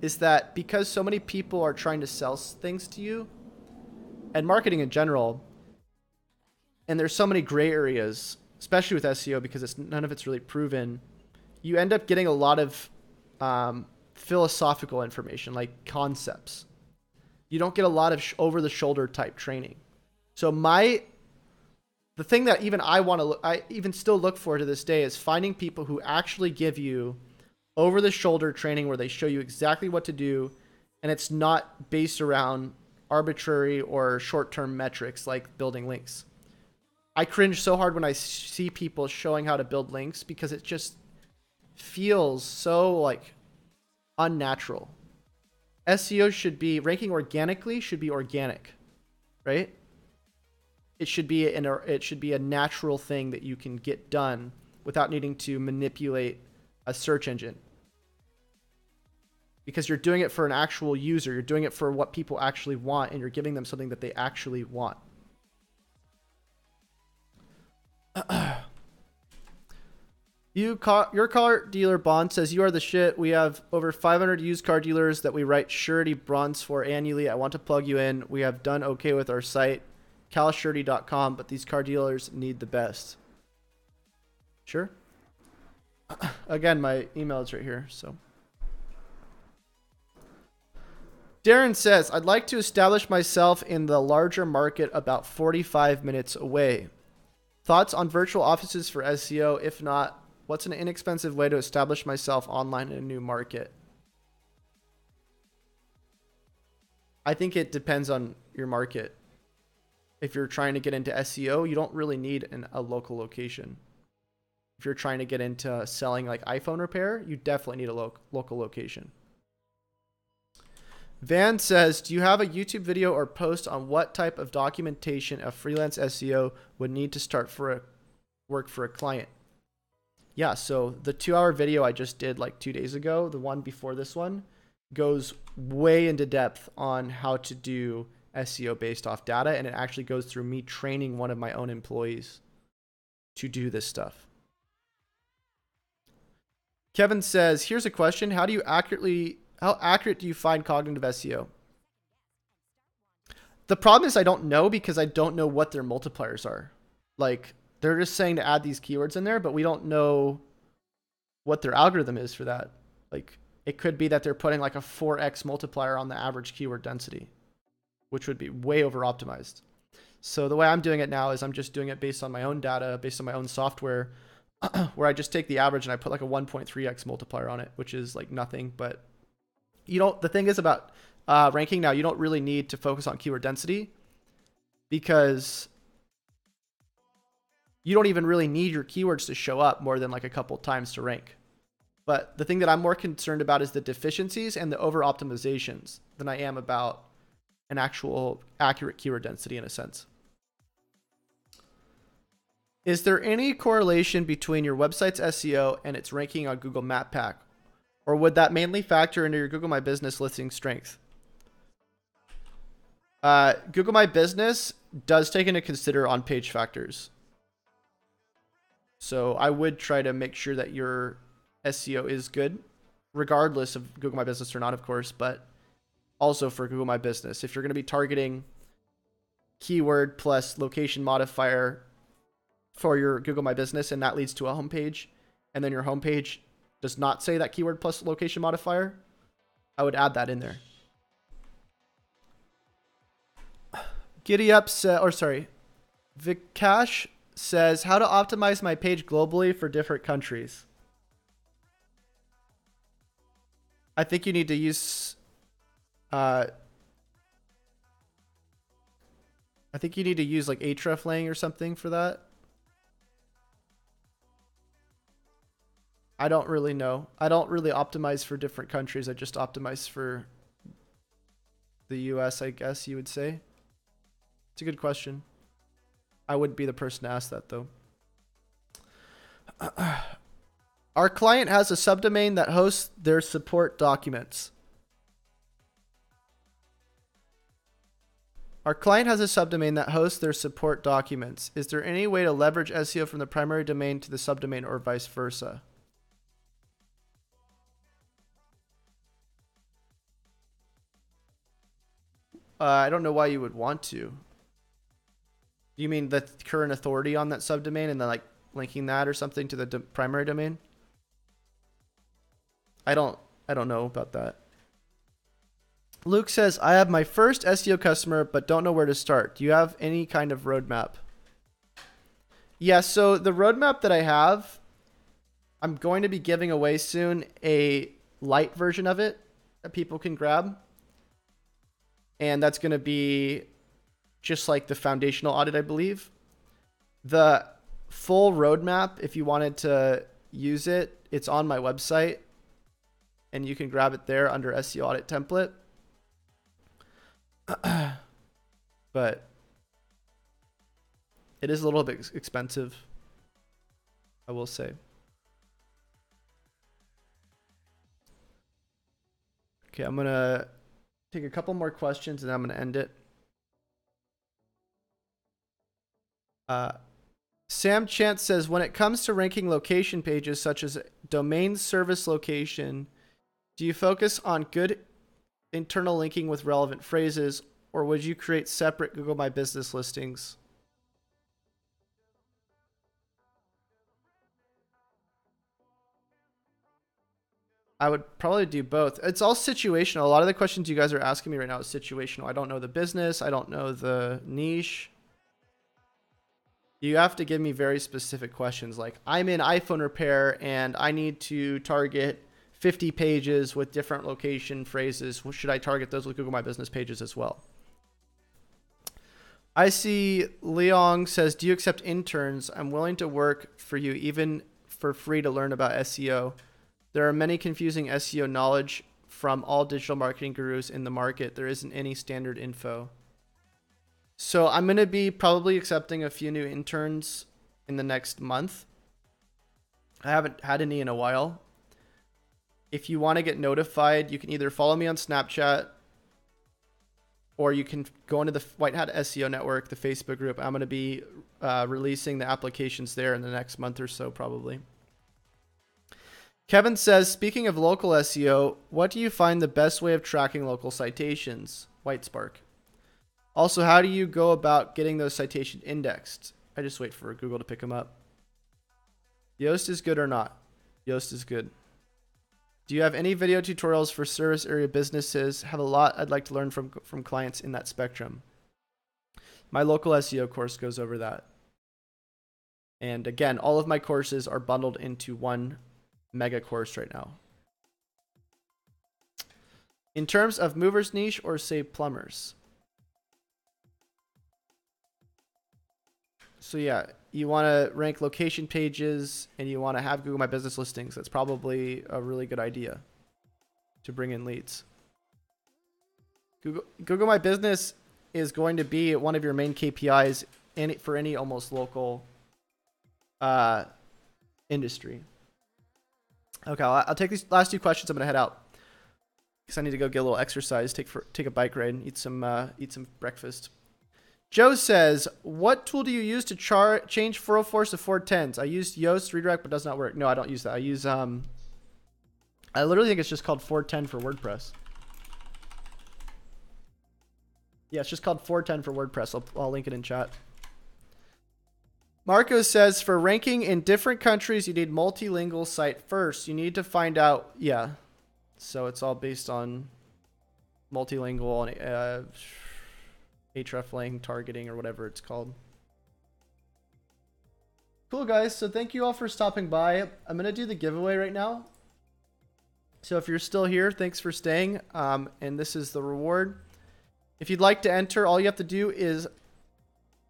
is that because so many people are trying to sell things to you, and marketing in general, and there's so many gray areas, especially with SEO because none of it's really proven, you end up getting a lot of philosophical information, like concepts. You don't get a lot of over-the-shoulder type training. So the thing that even I even still look for to this day is finding people who actually give you over-the-shoulder training where they show you exactly what to do, and it's not based around arbitrary or short-term metrics like building links. I cringe so hard when I see people showing how to build links because it just feels so like unnatural. SEO should be ranking organically, should be organic, right? It should be a natural thing that you can get done without needing to manipulate a search engine. Because you're doing it for an actual user, you're doing it for what people actually want, and you're giving them something that they actually want. Your car dealer Bond says you are the shit. We have over 500 used car dealers that we write surety bonds for annually. I want to plug you in. We have done okay with our site, calsurety.com, but these car dealers need the best. Sure. Again, my email is right here. So Darren says, I'd like to establish myself in the larger market about 45 minutes away. Thoughts on virtual offices for SEO? If not, what's an inexpensive way to establish myself online in a new market? I think it depends on your market. If you're trying to get into SEO, you don't really need a local location. If you're trying to get into selling like iPhone repair, you definitely need a local location. Van says, do you have a YouTube video or post on what type of documentation a freelance SEO would need to start work for a client? Yeah, so the 2-hour video I just did like 2 days ago, the one before this one, goes way into depth on how to do SEO based off data, and it actually goes through me training one of my own employees to do this stuff. Kevin says, here's a question. How accurate do you find cognitive SEO? The problem is I don't know, because I don't know what their multipliers are. Like, they're just saying to add these keywords in there, but we don't know what their algorithm is for that. Like, it could be that they're putting like a 4x multiplier on the average keyword density, which would be way over optimized. So the way I'm doing it now is I'm just doing it based on my own data, based on my own software, where I just take the average and I put like a 1.3x multiplier on it, which is like nothing. But the thing is about ranking now, you don't really need to focus on keyword density, because you don't even really need your keywords to show up more than like a couple times to rank. But the thing that I'm more concerned about is the deficiencies and the over optimizations than I am about an actual accurate keyword density in a sense. Is there any correlation between your website's SEO and its ranking on Google Map Pack? Or would that mainly factor into your Google My Business listing strength? Google My Business does take into consider on-page factors. So I would try to make sure that your SEO is good, regardless of Google My Business or not, of course, but also for Google My Business. If you're going to be targeting keyword plus location modifier for your Google My Business, and that leads to a homepage, and then your homepage does not say that keyword plus location modifier, I would add that in there. Vikash says, how to optimize my page globally for different countries. I think you need to use like hreflang or something for that. I don't really know. I don't really optimize for different countries. I just optimize for the US, I guess you would say. It's a good question. I wouldn't be the person to ask that, though. Our client has a subdomain that hosts their support documents. Our client has a subdomain that hosts their support documents. Is there any way to leverage SEO from the primary domain to the subdomain or vice versa? I don't know why you would want to. You mean the current authority on that subdomain and then like linking that or something to the primary domain? I don't know about that. Luke says, I have my first SEO customer, but don't know where to start. Do you have any kind of roadmap? Yeah, so the roadmap that I have, I'm going to be giving away soon a light version of it that people can grab. And that's going to be just like the foundational audit, I believe. The full roadmap, if you wanted to use it, it's on my website. And you can grab it there under SEO audit template. But it is a little bit expensive, I will say. Okay, I'm going to take a couple more questions and then I'm going to end it. Sam Chance says, when it comes to ranking location pages such as domain service location, do you focus on good internal linking with relevant phrases, or would you create separate Google My Business listings? I would probably do both. It's all situational. A lot of the questions you guys are asking me right now is situational. I don't know the business. I don't know the niche. You have to give me very specific questions. Like, I'm in iPhone repair and I need to target 50 pages with different location phrases. Should I target those with Google My Business pages as well? I see Leong says, do you accept interns? I'm willing to work for you even for free to learn about SEO. There are many confusing SEO knowledge from all digital marketing gurus in the market. There isn't any standard info. So I'm going to be probably accepting a few new interns in the next month. I haven't had any in a while. If you want to get notified, you can either follow me on Snapchat or you can go into the White Hat SEO Network, the Facebook group. I'm going to be releasing the applications there in the next month or so, probably. Kevin says, speaking of local SEO, what do you find the best way of tracking local citations? Whitespark. Also, how do you go about getting those citations indexed? I just wait for Google to pick them up. Yoast is good or not? Yoast is good. Do you have any video tutorials for service area businesses? Have a lot I'd like to learn from clients in that spectrum. My local SEO course goes over that. And again, all of my courses are bundled into one mega course right now. In terms of movers niche or say plumbers. So yeah, you want to rank location pages and you want to have Google My Business listings. That's probably a really good idea to bring in leads. Google My Business is going to be one of your main KPIs for any almost local industry. Okay, I'll take these last two questions. I'm going to head out because I need to go get a little exercise, take a bike ride, and eat some breakfast. Joe says, what tool do you use to change 404s to 410s? I used Yoast redirect, but it does not work. No, I don't use that. I use, I literally think it's just called 410 for WordPress. Yeah, it's just called 410 for WordPress. I'll link it in chat. Marco says, for ranking in different countries, you need multilingual site first. You need to find out, yeah. So it's all based on multilingual and hreflang targeting or whatever it's called. Cool, guys. So thank you all for stopping by. I'm going to do the giveaway right now. So if you're still here, thanks for staying. And this is the reward. If you'd like to enter, all you have to do is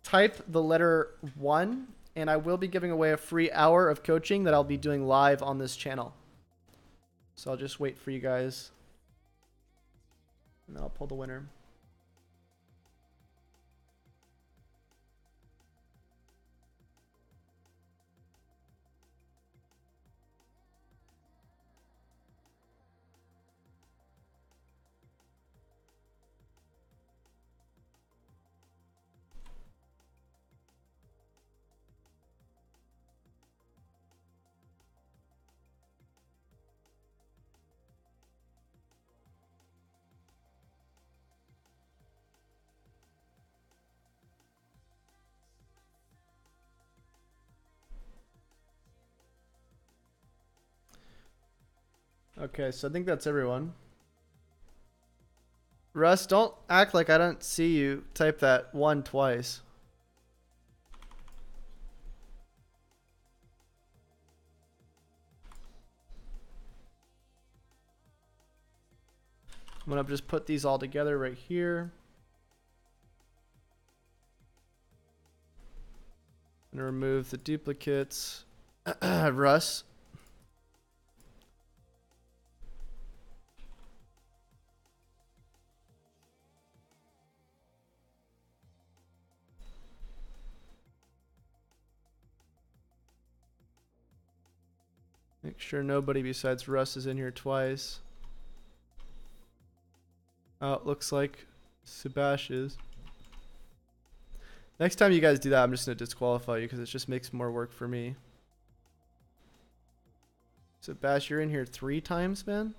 type the letter 1, and I will be giving away a free hour of coaching that I'll be doing live on this channel. So I'll just wait for you guys, and then I'll pull the winner. Okay, so I think that's everyone. Russ, don't act like I don't see you type that 1 twice. I'm going to just put these all together right here. I'm going to remove the duplicates. Russ. Make sure nobody besides Russ is in here twice. Oh, it looks like Subash is. Next time you guys do that, I'm just going to disqualify you because it just makes more work for me. So Bash, you're in here 3 times, man?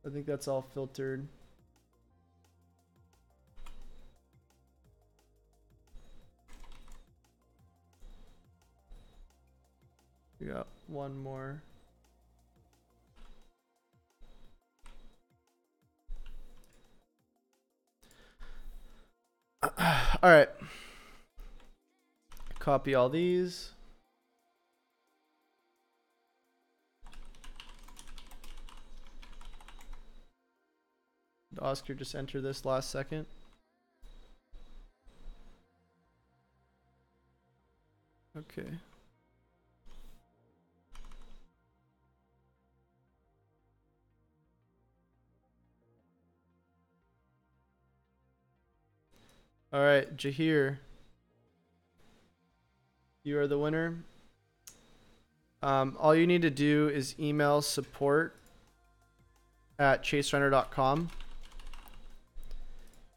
I think that's all filtered. We got one more. All right. Copy all these. Did Oscar just enter this last second? Okay. All right, Jahir. You are the winner. All you need to do is email support@chaserunner.com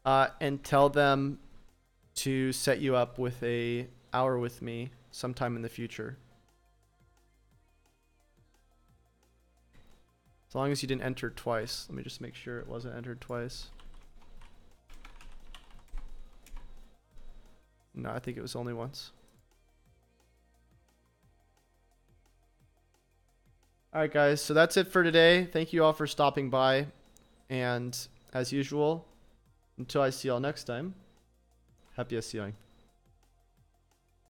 and tell them to set you up with a hour with me sometime in the future. As long as you didn't enter twice. Let me just make sure it wasn't entered twice. No, I think it was only once. All right, guys. So that's it for today. Thank you all for stopping by. And as usual, until I see y'all next time, happy SEOing.